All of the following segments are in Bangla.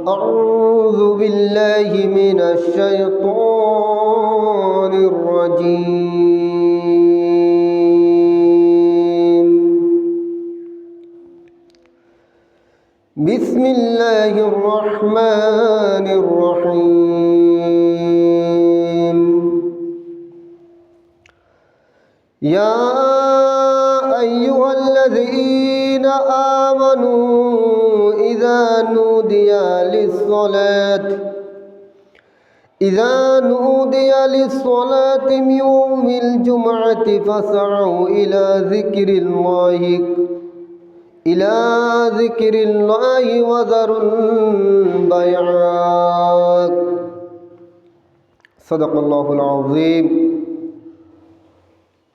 أعوذ بالله من الشيطان الرجيم بسم الله الرحمن الرحيم يا أيها الذين آمنوا إذا نودي للصلاة من يوم الجمعة فاسعوا إلى ذكر الله وذروا البيع صدق الله العظيم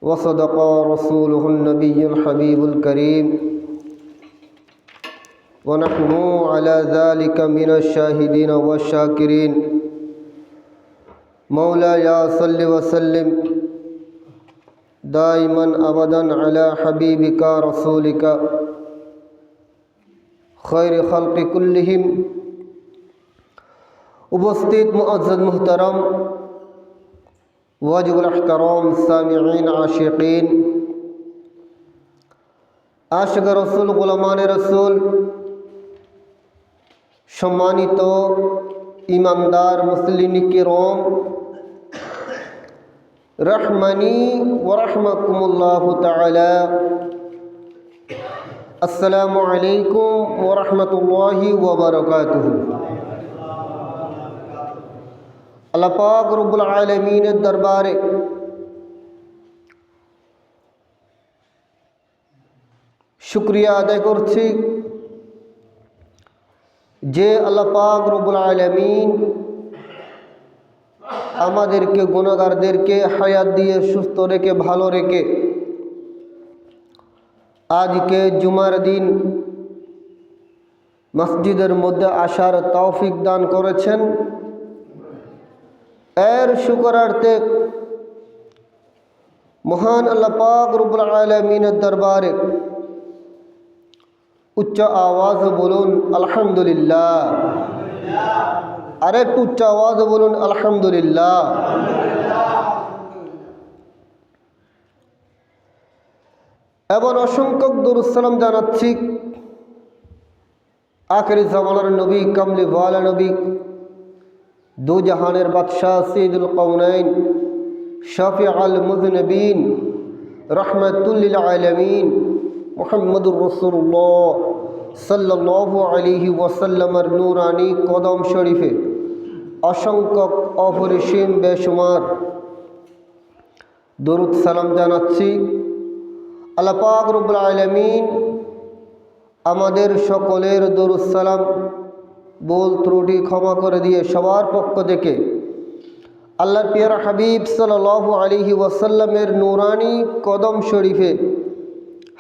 وصدق رسوله النبي الحبيب الكريم ونحن على ذلك من الشاهدين والشاكرين مولاي صل وسلم دائما أبدا على حبيبك رسولك خير خلق كلهم उपस्थित मुअज़्ज़ज़ मुहतरम वाजिबुल एहतराम सामिईन आशिकीन आशिक रसूल गुलामान रसूल सम्मानित ईमानदार मुस्लिम किराम रहमानी व रहमकुमुल्लाहु ताला अस्सलामु अलैकुम व रहमतुल्लाहि व बरकातुहू। अल्लाह पाक रब्बुल आलमीনের दरबारे शुक्रिया आदाय करছি যে আল্লাহ পাক রব্বুল আলামিন আমাদেরকে গুনাহগারদেরকে হায়াত দিয়ে সুস্থ রেখে ভালো রেখে আজকে জুমার দিন মসজিদের মধ্যে আসার তৌফিক দান করেছেন। এর শুকরার্থে মহান আল্লাহ পাক রব্বুল আলামিনের দরবারে উচ্চ আওয়াজ বলুন আলহামদুলিল্লাহ। আরেকটু উচ্চ আওয়াজ বলুন আলহামদুলিল্লাহ। এবং অসংখ্য দরুদ সালাম জানাচ্ছি আখিরি জামানার নবী কামলি ওয়ালা নবী দু জাহানের বাদশাহ সৈয়দুল কওনাইন শাফিউল মুযনিবিন রাহমাতুল লিল আলামিন মুহাম্মদুর রাসূলুল্লাহ সাল্লাল্লাহু আলাইহি ওয়াসাল্লামের নূরানি কদম শরীফে অসংখ্য অপরিসীম বেশুমার দরুদ সালাম জানাচ্ছি। আল্লাহ পাক রব্বুল আলামিন আমাদের সকলের দরুদ সালাম ভুল ত্রুটি ক্ষমা করে দিয়ে সবার পক্ষ থেকে আল্লাহর প্রিয় হাবিব সাল্লাল্লাহু আলাইহি ওয়াসাল্লামের নূরানি কদম শরীফে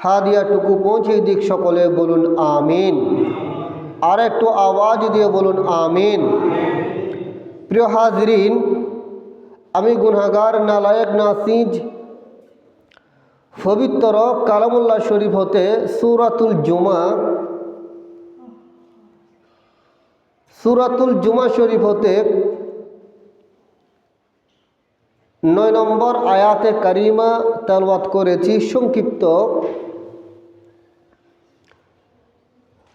হাদিয়াটুকু পৌঁছে দিক। সকলে বলুন আমিন। আর একটু আওয়াজ দিয়ে বলুন আমিন। প্রিয় হাজরিন, আমি গুনাহগার নালায়েক নাসিজ পবিত্র কালামুল্লাহ শরীফ হতে সূরাতুল জুমা শরীফ হতে 9 নম্বর আয়াতে কারিমা তেলাওয়াত করেছি সংক্ষিপ্ত।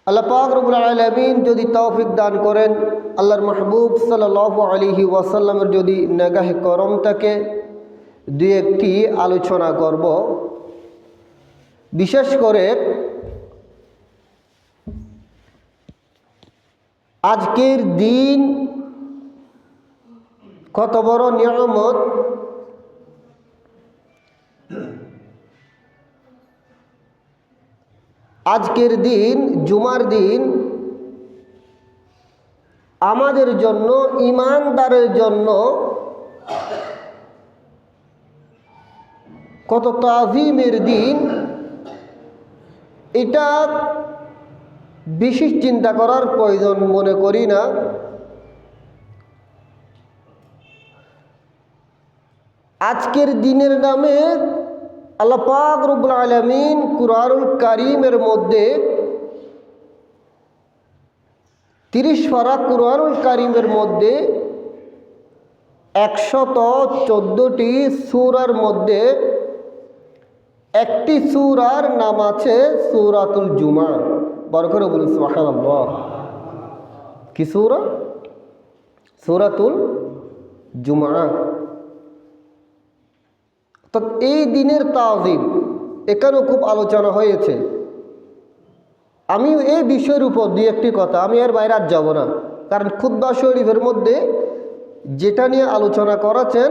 আল্লাহ পাক রব্বুল আলামিন যদি তৌফিক দান করেন, আল্লাহর মাহবুব সাল্লাল্লাহু আলাইহি ওয়াসাল্লামের যদি নেগাহে করম থাকে, দুই একটি আলোচনা করব। বিশেষ করে আজকের দিন কত বড় নিয়ামত। আজকের দিন জুমার দিন আমাদের জন্য, ঈমানদারের জন্য কত তাজিমের দিন। এটা বিশেষ চিন্তা করার প্রয়োজন মনে করি না। আজকের দিনের নামে আল্লাহ পাক রব্বুল আলামিন কুরআনুল কারীমের মধ্যে 30 পারা কুরআনুল কারীমের মধ্যে 114টি সূরার মধ্যে একটি সূরার নাম আছে সূরাতুল জুমআ। বড় করে বলুন সুবহানাল্লাহ। কি সূরা? সূরাতুল জুমআ। তো এই দিনের তাজিম এখানেও খুব আলোচনা হয়েছে। আমি এই বিষয়ের উপর দুই একটি কথা, আমি এর বাইরে আর যাব না, কারণ খুতবা শরীফের মধ্যে যেটা নিয়ে আলোচনা করেছেন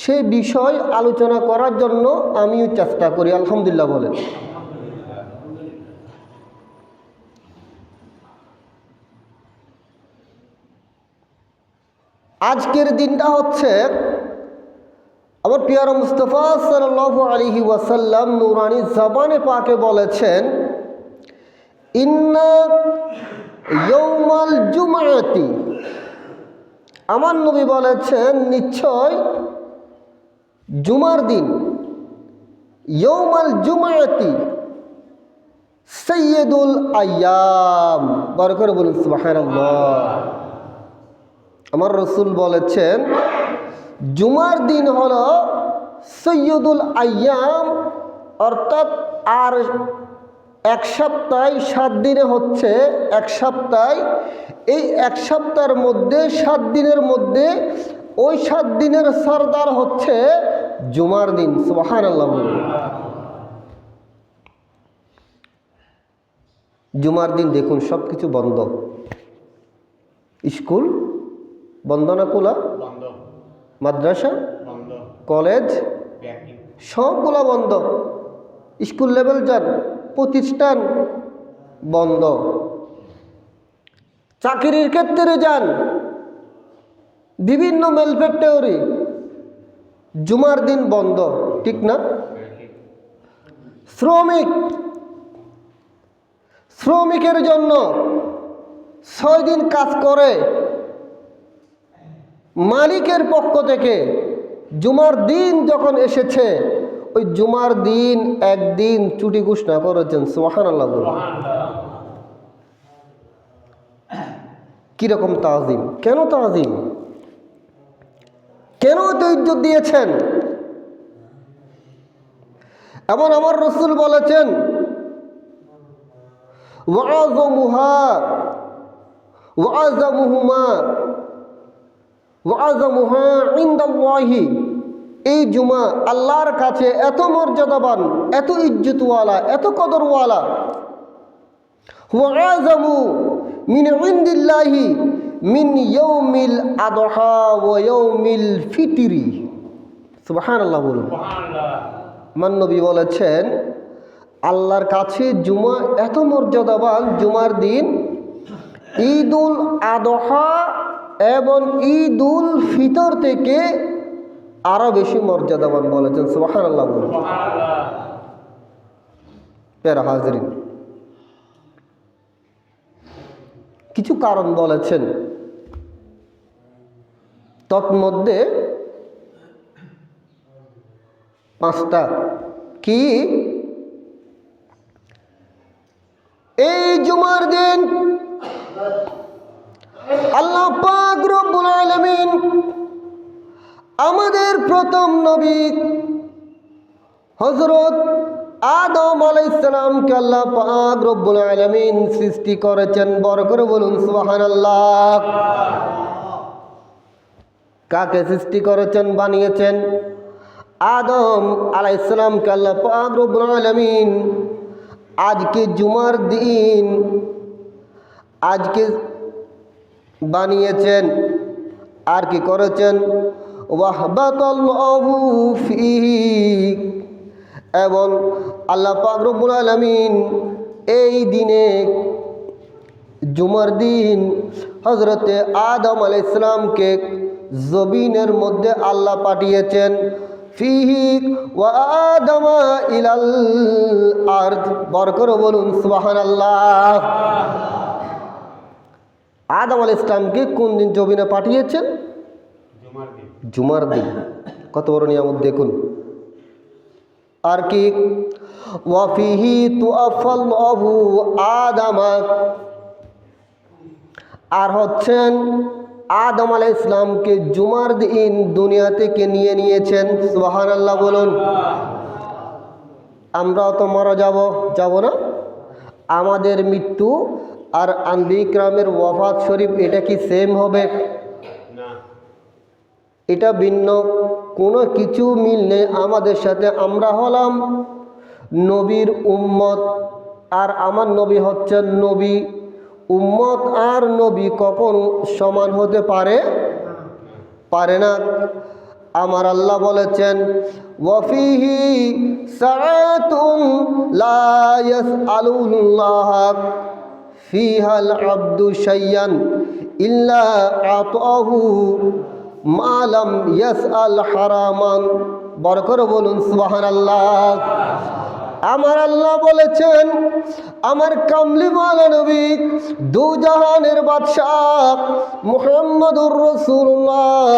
সেই বিষয় আলোচনা করার জন্য আমিও চেষ্টা করি। আলহামদুলিল্লাহ বলেন। আজকের দিনটা হচ্ছে আমার পিয়ারা মুস্তাফা সাল্লাল্লাহু আলাইহি ওয়াসাল্লাম নূরানি জবানে পাকে বলেছেন, ইন্না ইয়াউমাল জুমআতি, আমার নবী বলেছেন নিশ্চয় জুমার দিন, ইয়াউমাল জুমআতি সাইয়্যিদুল আইয়াম। বড় করে বলুন সুবহানাল্লাহ। আমার রাসূল বলেছেন জুমার দিন হলো সৈয়দুল আইয়াম, অর্থাৎ আর এক সপ্তাহ 7 দিনে হচ্ছে এক সপ্তাহ। এই এক সপ্তাহের মধ্যে 7 দিনের মধ্যে ওই 7 দিনের সরদার হচ্ছে জুমার দিন। সুবহানাল্লাহ। জুমার দিন দেখুন সব কিছু বন্ধ, স্কুল বন্ধ না খোলা, মাদ্রাসা, কলেজ সবগুলো বন্ধ, স্কুল লেভেল যান, প্রতিষ্ঠান বন্ধ, চাকরির ক্ষেত্রে যান, বিভিন্ন মেল ফ্যাক্টরি জুমার দিন বন্ধ, ঠিক না? শ্রমিকের জন্য 6 দিন কাজ করে মালিকের পক্ষ থেকে জুমার দিন যখন এসেছে ওই জুমার দিন একদিন ছুটি ঘোষণা করেছেন। সুবহানাল্লাহ। কিরকম তাজিম, কেন তাজিম, কেন এত ইজ্জত দিয়েছেন? এমন আমার রাসূল বলেছেন ওয়াযামুহা ইনদাল্লাহি, এই জুমা আল্লাহর কাছে এত মর্যাদাবান, এত ইজ্জতওয়ালা, এত কদরওয়ালা। ওয়াযামু মিন ইনদিল্লাহি মিন ইয়াউমিল আদহা ওয়া ইয়াউমিল ফিতরি। সুবহানাল্লাহ বলুন। আমার নবী বলেছেন আল্লাহর কাছে জুমা এত মর্যাদাবান, জুমার দিন ঈদুল আদহা এবং ঈদুল ফিতর থেকে আরো বেশি মর্যাদাবান বলেছেন। সুবহানাল্লাহ বলুন। প্যারা হাজরিন, কিছু কারণ বলেছেন, তন্মধ্যে 5টা। কি? এই জুমার দিন আল্লাহ পাক রব্বুল আলামিন আমাদের প্রথম নবী হযরত আদম আলাইহিস সালামকে আল্লাহ পাক রব্বুল আলামিন সৃষ্টি করেছেন। বড় করে বলুন সুবহানাল্লাহ। কাকে সৃষ্টি করেছেন, বানিয়েছেন? আদম আলাইহিস সালামকে আল্লাহ পাক রব্বুল আলামিন আজকে জুমার দিন আজকে বানিয়েছেন। আর কি করেছেন? ওয়াহবাতাল্লাহু ফীহি, এবং আল্লাহ পাক রব্বুল আলামিন এই দিনে জুমার দিন হযরতে আদম আলাইহিস সালামকে জমিনের মধ্যে আল্লাহ পাঠিয়েছেন। ফীহি ওয়া আদামা ইলাল আরদ। বড় করে বলুন সুবহানাল্লাহ। আদম আলাইহিস সালামকে কোন দিন জমিনে পাঠিয়েছেন? জুমার দিন। কত বড় নিয়ামত দেখুন। আর কি? ওয়া ফীহি তুআফাল্লাহু আদামা, আর হচ্ছেন আদম আলাইহিস সালামকে জুমার দিন দুনিয়া থেকে নিয়ে নিয়েছেন। সুবহানাল্লাহ বলুন। আমরাও তো মারা যাব না? আমাদের মৃত্যু আর আম্বিয়া ইকরামের ওয়াফাত শরীফ এটা কি সেম হবে? এটা ভিন্ন, কোনো কিছু মিল নেই আমাদের সাথে। আমরা হলাম নবীর উম্মত, আর আমার নবী হচ্ছেন নবী। উম্মত আর নবী কখনো সমান হতে পারে না। আমার আল্লাহ বলেছেন, ওয়াফিহি সাআতুন লা ইয়াসআলুল্লাহ ফিহাল আবদু শাইয়ান ইল্লা আতাহু মা লাম ইয়াসআল হারামান। বড় করে বলুন সুবহানাল্লাহ। আমার আল্লাহ বলেছেন, আমার কামলিওয়ালা নবী দু জাহানের বাদশাহ মুহাম্মদুর রাসূলুল্লাহ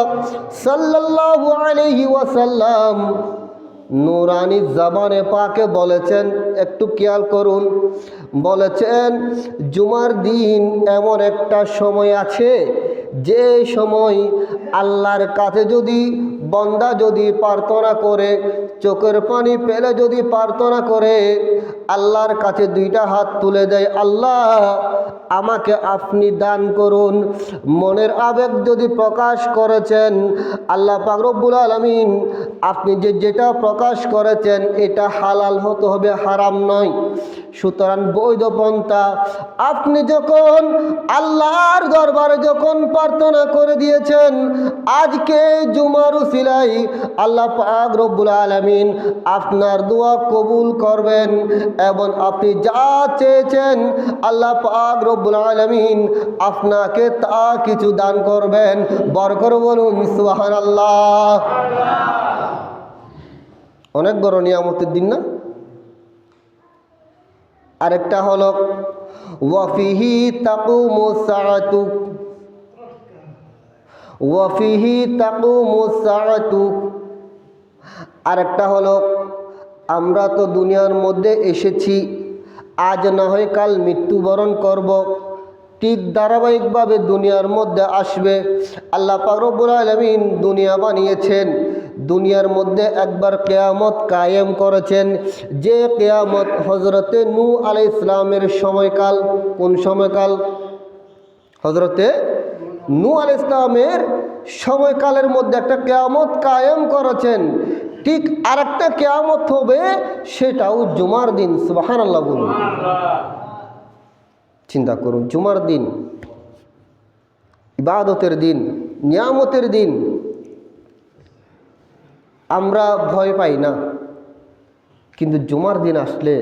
সাল্লাল্লাহু আলাইহি ওয়াসাল্লাম নূরানি জবানে পাকে বলেছেন, একটু খেয়াল করুন, বলেছেন জুমার দিন এমন একটা সময় আছে যে সময় আল্লাহর কাছে যদি বান্দা যদি প্রার্থনা করে, চোখের পানি পেলে যদি প্রার্থনা করে, আল্লাহর কাছে দুইটা হাত তুলে দেয়, আল্লাহ আমাকে আপনি দান করুন। মনের আবেগ যদি প্রকাশ করেছেন, আল্লাহ পাক রব্বুল আলামিন আপনি যেটা প্রকাশ করেছেন এটা হালাল হতে হবে, হারাম নয়। সুতরাং বৈধ পন্থা, আপনি যখন আল্লাহর দরবারে যখন প্রার্থনা করে দিয়েছেন, আজকে জুমার উসিলাই আল্লাহ পাক রব্বুল আলামিন আপনার দোয়া কবুল করবেন এবং আপনি যা চেয়েছেন আল্লাহ পাক রব্বুল আলামিন আপনাকে তা কিছু দান করবেন। বরকত বলুন সুবহানাল্লাহ। অনেক বড় নিয়ামতের দিন না? আরেকটা হলো ওয়াফিহি তাকুমুস সাআতু, ওয়াফিহি তাকুমুস সাআতু। আরেকটা হলো আমরা তো দুনিয়ার মধ্যে এসেছি, আজ না হয় কাল মৃত্যুবরণ করব, ঠিক ধারাবাহিকভাবে দুনিয়ার মধ্যে আসবে। আল্লাহ পাক রব্বুল আলামিন দুনিয়া বানিয়েছেন, দুনিয়ার মধ্যে একবার কিয়ামত কায়েম করেছেন, যে কিয়ামত হযরতে নূহ আলাইহিস সালামের সময়কাল। কোন সময়কাল? হযরতে নূহ আলাইহিস সালামের সময়কালের মধ্যে একটা কিয়ামত কায়েম করেছেন। ঠিক আরেকটা কিয়ামত হবে, সেটাও জুমার দিন। সুবহানাল্লাহ বলুন। চিন্তা করুন, জুমার দিন, ইবাদতের দিন, নিয়ামতের দিন। আমরা ভয় পাই না, কিন্তু জুমার দিন আসলে,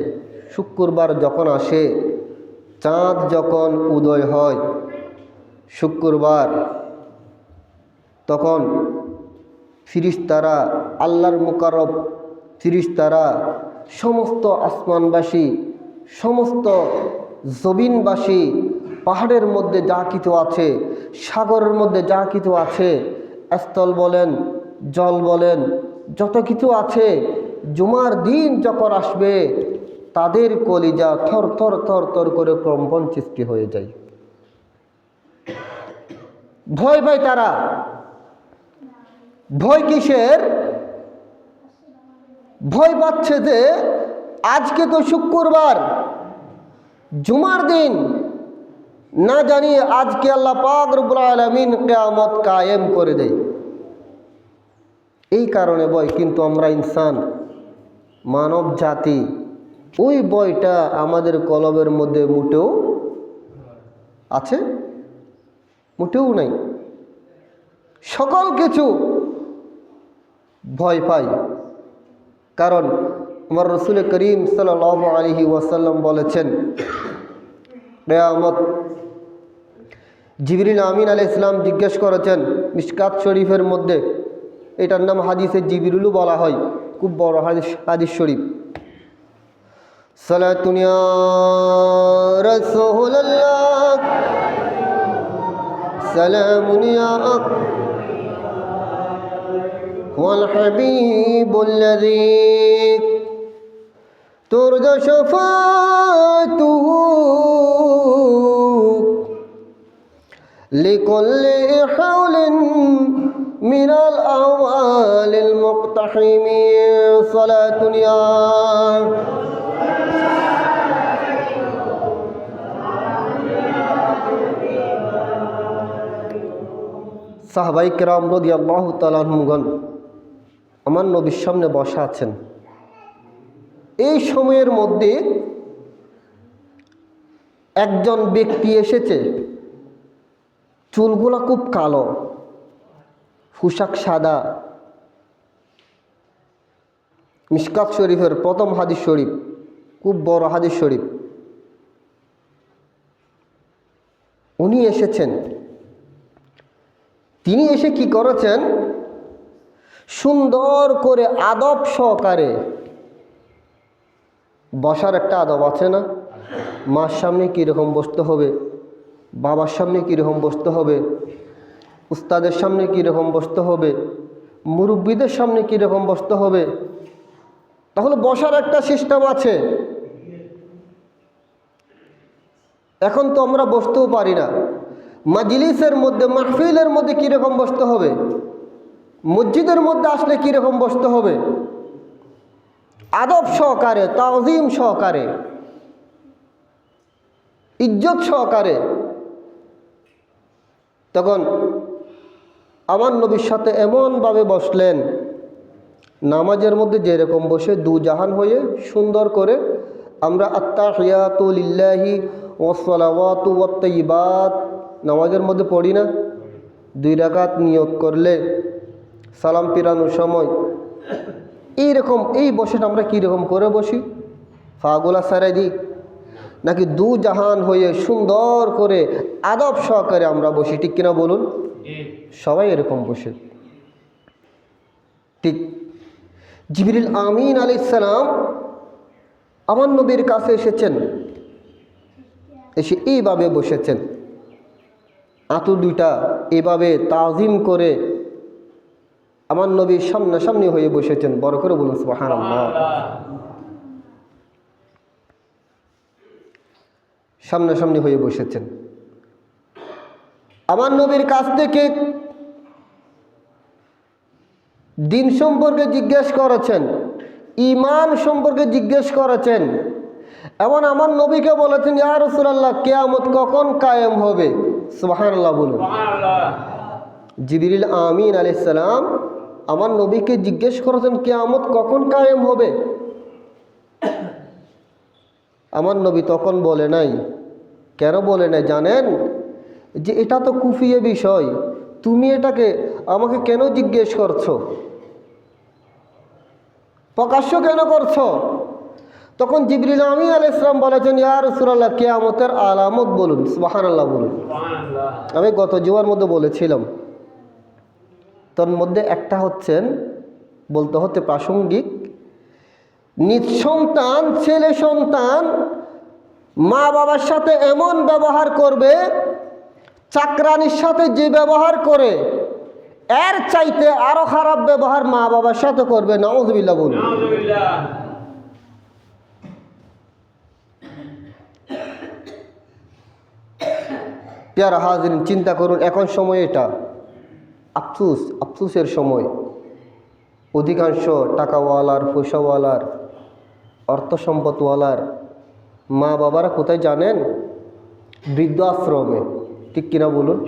শুক্রবার যখন আসে, চাঁদ যখন উদয় হয় শুক্রবার, তখন ফিরিস্তারা, আল্লাহর মুকাররব ফিরিস্তারা, সমস্ত আসমানবাসী, সমস্ত জমিনবাসী, পাহাড়ের মধ্যে যা কিছু আছে, সাগরের মধ্যে যা কিছু আছে, স্থল বলেন, জল বলেন, যত কিছু আছে, জুমার দিন যখন আসবে তাদের কলিজা থর থর থর থর করে কম্পন সৃষ্টি হয়ে যায়। ভয় পায় তারা। ভয় কিসের? ভয় পাচ্ছে যে আজকে তো শুক্রবার, জুমার দিন, না জানি আজকে আল্লাহ পাক রব্বুল আলামিন কিয়ামত কায়েম করে দেয়। এই কারণে ভয়। কিন্তু আমরা ইনসান, মানব জাতি, ওই ভয়টা আমাদের কলবের মধ্যে মোটেও আছে? মোটেও নাই। সকল কিছু ভয় পাই। কারণ আমার রাসূল করিম সাল্লাল্লাহু আলাইহি ওয়াসাল্লাম বলেছেন, কিয়ামত, জিবরিল আমিন আলাইহিস সালাম জিজ্ঞেস করেছেন মিশকাত শরীফের মধ্যে, এটার নাম হাদিসে জিবরিলও বলা হয়, খুব বড় হাদিস শরীফ। সালাতুন ইয়া রাসূলুল্লাহ সালামুন ইয়া ওয়াল হাবিবুল্লাযী তুরজা শাফাতুহু লিকুল্লি হাওলিন মিনাল আওয়ালিল মুক্তাহিমি সালাতুন ইয়া সাহাবায়ে কেরাম রাদিয়াল্লাহু তাআলা আনহুগণ আমার নবীর সামনে বসা আছেন। এই সময়ের মধ্যে একজন ব্যক্তি এসেছে, চুলগুলো খুব কালো, পোশাক সাদা। মিশকাত শরীফের প্রথম হাদিস শরীফ, খুব বড় হাদিস শরীফ। উনি এসেছেন। তিনি এসে কি করেছেন, সুন্দর করে আদব সহকারে বসার একটা আদব আছে না, মার সামনে কীরকম বসতে হবে, বাবার সামনে কীরকম বসতে হবে, উস্তাদের সামনে কীরকম বসতে হবে, মুরব্বীদের সামনে কীরকম বসতে হবে। তাহলে বসার একটা সিস্টেম আছে। এখন তো আমরা বসতেও পারি না। মাজলিসের মধ্যে, মাহফিলের মধ্যে কীরকম বসতে হবে, মসজিদের মধ্যে আসলে কীরকম বসতে হবে, আদব সহকারে, তাজিম সহকারে, ইজ্জত সহকারে। তখন আমার নবীর সাথে এমনভাবে বসলেন, নামাজের মধ্যে যেরকম বসে দুজাহান হয়ে সুন্দর করে আমরা আত্তাহিয়াতু লিল্লাহি ওয়াস সালাওয়াতু ওয়াত তাইয়্যিবাত নামাজের মধ্যে পড়ি না, 2 রাকাত নিয়ত করলে সালাম ফিরানোর সময় এইরকম এই বসে আমরা কীরকম করে বসি, ফাগুলা সারাই দিই, নাকি দুজাহান হয়ে সুন্দর করে আদব সহকারে আমরা বসি? ঠিক কিনা বলুন? সবাই এরকম বসে। ঠিক জিবরিল আমিন আলাইহিস সালাম আমার নবীর কাছে এসেছেন, এসে এইভাবে বসেছেন, আঁতু দুইটা এভাবে তাজিম করে আমার নবীর সামনাসামনি হয়ে বসেছেন। বড় করে বলুন সুবহানাল্লাহ। সামনাসামনি হয়ে বসেছেন। আমার নবীর কাছ থেকে দিন সম্পর্কে জিজ্ঞেস করেছেন, ঈমান সম্পর্কে জিজ্ঞেস করেছেন, এবং আমার নবীকে বলেছেন, ইয়া রাসূলুল্লাহ, কিয়ামত কখন কায়েম হবে? সুবহানাল্লাহ বলুন। জিবরিল আমিন আলাইহিস সালাম আমার নবীকে জিজ্ঞেস করেছেন, কিয়ামত কখন কায়েম হবে? আমার নবী তখন বলে নাই। কেন বলে নাই জানেন? যে এটা তো কুফিয়ে বিষয়, তুমি এটাকে আমাকে কেন জিজ্ঞেস করছো, প্রকাশ্য কেন করছো? তখন জিবরিল আমিন আলাইহিস সালাম বলেছেন, ইয়া রাসূলুল্লাহ, কিয়ামতের আলামত বলুন। সুবহানাল্লাহ বলুন। আমি গত জুমার মধ্যে বলেছিলাম, তার মধ্যে একটা হচ্ছেন, বলতে হতে প্রাসঙ্গিক, নিঃসন্তান ছেলে সন্তান মা বাবার সাথে এমন ব্যবহার করবে, চাকরানির সাথে যে ব্যবহার করে এর চাইতে আরো খারাপ ব্যবহার মা বাবার সাথে করবে। নাউযুবিল্লাহ বলুন। প্যারা হাজিরিন, চিন্তা করুন, এখন সময় এটা আফসোসের সময়। অধিকাংশ টাকাওয়ালার, পয়সাওয়ালার, অর্থ সম্পদওয়ালার মা বাবারা কোথায় জানেন? বৃদ্ধ আশ্রমে। ঠিক কিনা বলুন?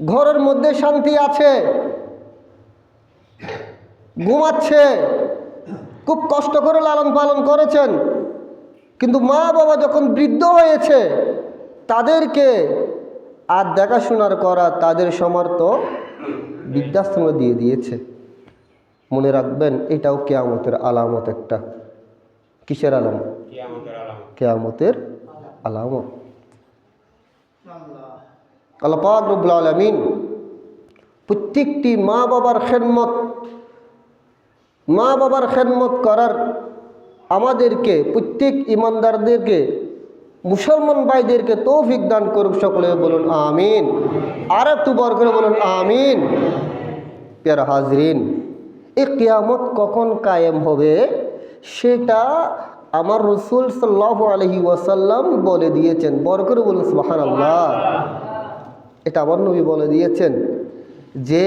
ঘরের মধ্যে শান্তি আছে, ঘুমাচ্ছে, খুব কষ্ট করে লালন পালন করেছেন, কিন্তু মা বাবা যখন বৃদ্ধ হয়েছে তাদেরকে আর দেখাশোনার করা তাদের সামর্থ্য বৃদ্ধাশ্রমে দিয়ে দিয়েছে। মনে রাখবেন, এটাও কিয়ামতের আলামত একটা। কিসের আলামত? কিয়ামতের আলামত। আল্লাহ পাক রব্বুল আলামিন প্রত্যেকটি মা বাবার খেদমত করার আমাদেরকে, প্রত্যেক ইমানদারদেরকে, মুসলমান ভাইদেরকে তৌফিক দান করুক। সকলে বলুন আমিন। আর একটু বড় করে বলুন আমিন। প্যারা হাজরিন, এই কিয়ামত কখন কায়েম হবে সেটা আমার রসুল সাল্লাল্লাহু আলাইহি ওয়াসাল্লাম বলে দিয়েছেন। বড় করে বলুন সুবহানাল্লাহ। এটা আমার নবী বলে দিয়েছেন যে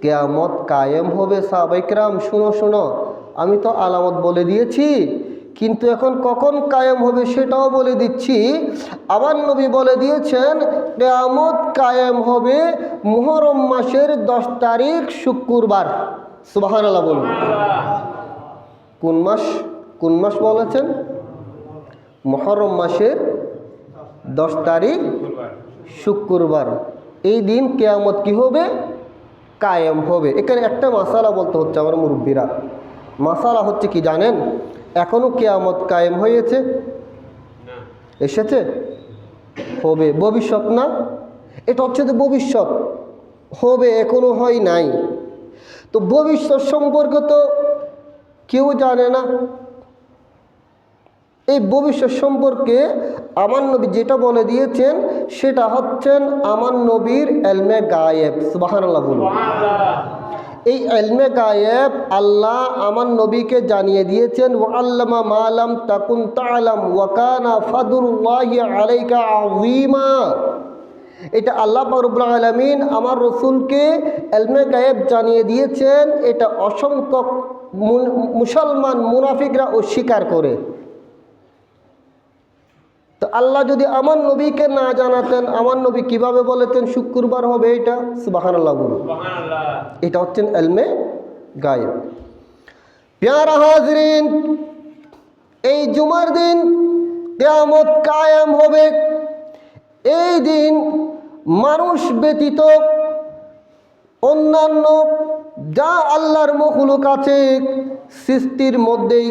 কিয়ামত কায়েম হবে। সাহাবায়ে কেরাম শুনো শুনো, আমি তো আলামত বলে দিয়েছি, কিন্তু এখন কখন কায়েম হবে সেটাও বলে দিচ্ছি। আমার নবী বলে দিয়েছেন কিয়ামত কায়েম হবে মুহররম মাসের 10 তারিখ শুক্রবার। সুবহানাল্লাহ বলুন। কোন মাস? কোন মাস বলেছেন? মুহররম মাসের 10 তারিখ শুক্রবার। এই দিন কিয়ামত কি হবে? কায়েম হবে। এখানে একটা মাসালা বলতে হচ্ছে আমার মুরব্বীরা। মাসালা হচ্ছে কি জানেন? এখনো কিয়ামত কায়েম হয়েছে? এসেছে? হবে। ভবিষ্যৎ না? এটা হচ্ছে যে ভবিষ্যৎ হবে, এখনো হয় নাই। তো ভবিষ্যৎ সম্পর্কে তো কেউ জানে না। এই ভবিষ্যৎ সম্পর্কে আমার নবী যেটা বলে দিয়েছেন সেটা হচ্ছেন আমার নবীর ইলমে গায়েব। সুবহানাল্লাহ বলুন। এই ইলমে গায়েব আল্লাহ আমার নবীকে জানিয়ে দিয়েছেন, ওয়া আল্লামা মা লাম তাকুন তা'লাম ওয়া কানা ফাদলুল্লাহি আলাইকা আযীমা। এটা আল্লাহ পাক রব্বুল আলামিন আমার রসুলকে ইলমে গায়েব জানিয়ে দিয়েছেন। এটা অসংখ্য মুসলমান মুনাফিকরা অস্বীকার করে। তো আল্লাহ যদি আমার নবীকে না জানাতেন, আমার নবী কিভাবে বলেতেন শুক্রবার হবে এটা? সুবহানাল্লাহ বলুন। এটা হচ্ছেন ইলমে গায়েব। প্যারা হাজরিন, এই জুমার দিন কিয়ামত কায়েম হবে। এই দিন মানুষ ব্যতীত অন্যান্য যা আল্লাহর মখলুক আছে সৃষ্টির মধ্যেই,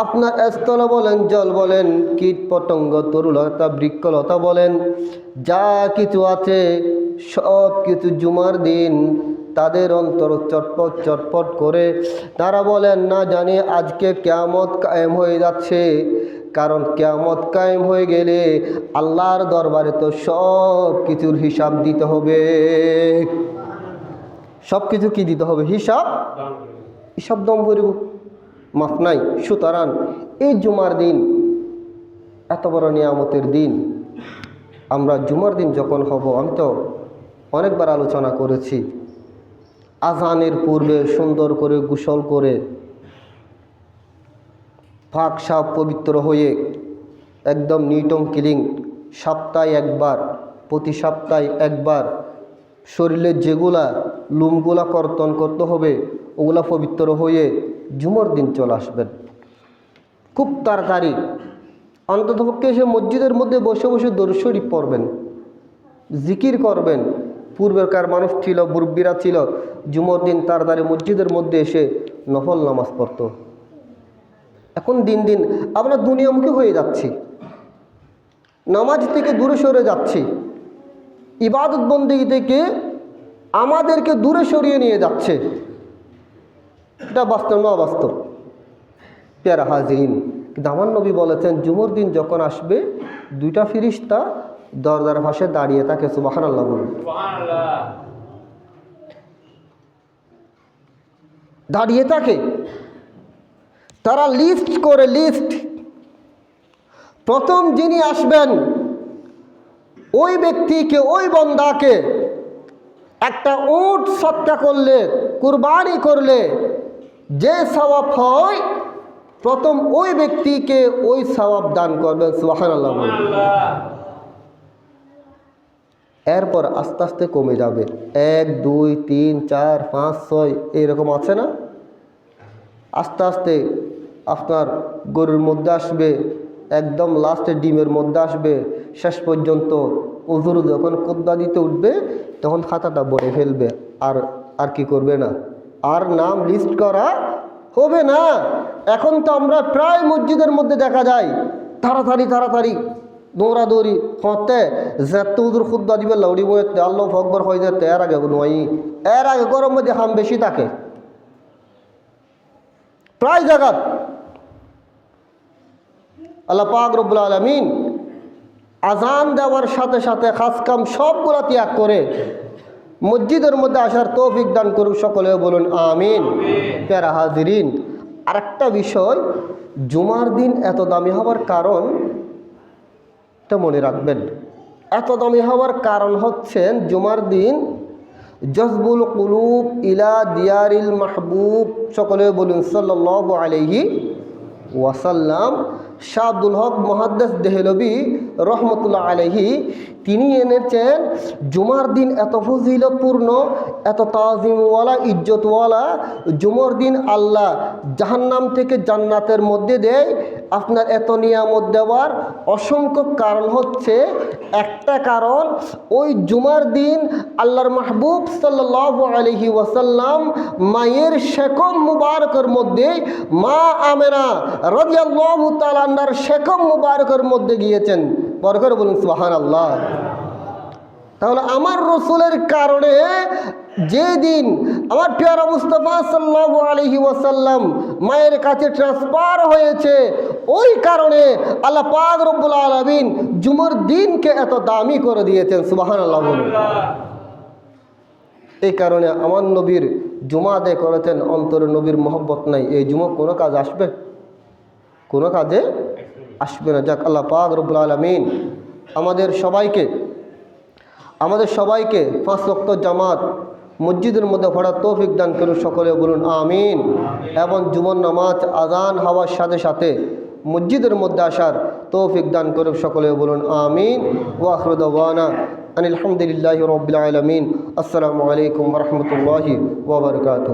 আপনার স্থল বলেন, জল বলেন, কীট পতঙ্গ, তরুলতা, বৃক্ষলতা বলেন, যা কিছু আছে সব কিছু জুমার দিন তাদের অন্তর চটপট চটপট করে তারা বলেন, না জানি আজকে কিয়ামত কায়েম হয়ে যাচ্ছে। কারণ কিয়ামত কায়েম হয়ে গেলে আল্লাহর দরবারে তো সব কিছুর হিসাব দিতে হবে। সব কিছু কি দিতে হবে? হিসাব দম করিব, মাফ নাই। সুতরাং এই জুমার দিন এত বড় নিয়ামতের দিন, আমরা জুমার দিন যখন হব, আমি তো অনেকবার আলোচনা করেছি, আজানের পূর্বে সুন্দর করে গোসল করে পাক সাপ পবিত্র হয়ে একদম নিট অ্যান্ড ক্লিন, সপ্তাহে একবার, প্রতি সপ্তাহে একবার শরীরের যেগুলা লুমগুলা কর্তন করতে হবে ওগুলা পবিত্র হয়ে জুমার দিন চলে আসবেন খুব তাড়াতাড়ি। অন্ততপক্ষে এসে মসজিদের মধ্যে বসে বসে দরুদ শরীফ পড়বেন, জিকির করবেন। পূর্বেকার মানুষ ছিল, মুরব্বীরা ছিল, জুমার দিন তাড়াতাড়ি মসজিদের মধ্যে এসে নফল নামাজ পড়তো। এখন দিন দিন আমরা দুনিয়ামুখী হয়ে যাচ্ছি, নামাজ থেকে দূরে সরে যাচ্ছি, ইবাদত বন্দেগী থেকে আমাদেরকে দূরে সরিয়ে নিয়ে যাচ্ছে। এটা বাস্তব না অবাস্তব? প্যারা হাজিরিন, কিন্তু আমার নবী বলেছেন জুমার দিন যখন আসবে দুইটা ফেরেশতা দরজার পাশে দাঁড়িয়ে থাকে। সুবহানাল্লাহ বলুন। দাঁড়িয়ে থাকে, তারা লিস্ট করে, লিস্ট প্রথম যিনি আসবেন ওই ব্যক্তিকে, ওই বান্দাকে একটা উট সৎকা করলে, কুরবানি করলে যে সওয়াব হয় প্রথম ওই ব্যক্তিকে ওই সওয়াব দান করবেন। সুবহানাল্লাহ। এরপর আস্তে আস্তে কমে যাবে, 1 2 3 4 5 6 এরকম আছে না? আস্তে আস্তে আপনার গরুর মধ্যে আসবে, একদম লাস্টে ডিমের মধ্যে আসবে, শেষ পর্যন্ত উজুর যখন কুদ্দা দিতে উঠবে তখন খাতাটা ভরে ফেলবে, আর কি করবে না, আর নাম লিস্ট করা হবে না। এখন তো আমরা প্রায় মসজিদের মধ্যে দেখা যায় তাড়াতাড়ি তাড়াতাড়ি দৌড়াদৌড়ি হতে যেতে উজুর খুদ্দা দিবে লৌড়ি বইতে আল্লাহ আকবার হয়ে যেতে এর আগে নয়, এর আগে গরম মধ্যে হাম বেশি থাকে প্রায় জায়গা। আল্লাহ পাক রব্বুল আলামিন আজান দেওয়ার সাথে সাথে খাস কাম সবগুলা ত্যাগ করে মসজিদের মধ্যে আসার তৌফিক দান করুক, সকলে বলুন আমিন। প্যারা হাজিরিন, আরেকটা বিষয়, জুমার দিন এত দামি হওয়ার কারণ এটা মনে রাখবেন। এত দামি হওয়ার কারণ হচ্ছেন জুমার দিন জজবুল কুলুব ইলা দিয়ারিল মাহবুব, সকলে বলুন সাল্লাল্লাহু আলাইহি ওয়াসাল্লাম। শাহ আব্দুল হক মুহাদ্দিস দেহলভী রহমতুল্লাহ আলাইহি তিনি এনেছেন জুমার দিন এত ফজিলতপূর্ণ, এত তাজিমওয়ালা, ইজ্জতওয়ালা। জুমার দিন আল্লাহ জাহান্নাম থেকে জান্নাতের মধ্যে দেয়। আপনার এত নিয়ামত দেওয়ার অসংখ্য কারণ হচ্ছে, একটা কারণ ওই জুমার দিন আল্লাহর মাহবুব সাল্লাল্লাহু আলাইহি ওয়াসাল্লাম মায়ের শেকম মুবারকের মধ্যে, মা আমেনা রাদিয়াল্লাহু তাআলা আনহার শেকম মুবারকের মধ্যে গিয়েছেন। বরকত বলুন সুবহানাল্লাহ। তাহলে আমার রসুলের কারণে যেদিন আমার প্যারা মুস্তাফা সাল্লাল্লাহু আলাইহি ওয়াসাল্লাম মায়ের কাছে ট্রান্সফার হয়েছে, ওই কারণে আল্লাহ পাক রব্বুল আলামিন জুমার দিনকে এত দামি করে দিয়েছেন। সুবহানাল্লাহ বলুন। এই কারণে আমার নবীর জুমা আদায় করেছেন, অন্তরে নবীর মহব্বত নাই, এই জুমা কোনো কাজ আসবে? কোনো কাজে আসবে না। যাক, আল্লাহ পাক রব্বুল আলামিন আমাদের সবাইকে 5 ওয়াক্ত জামাত মসজিদের মধ্যে পড়ার তৌফিক দান করুন, সকলে বলুন আমিন। এবং জুমার নামাজ আজান হওয়ার সাথে সাথে মসজিদের মধ্যে আসার তৌফিক দান করুন, সকলে বলুন আমিন। ওয়া আখিরু দাওয়ানা আনিল হামদুলিল্লাহি রাব্বিল আলামিন। আসসালামু আলাইকুম ওয়া রাহমাতুল্লাহি ওয়া বারাকাতুহু।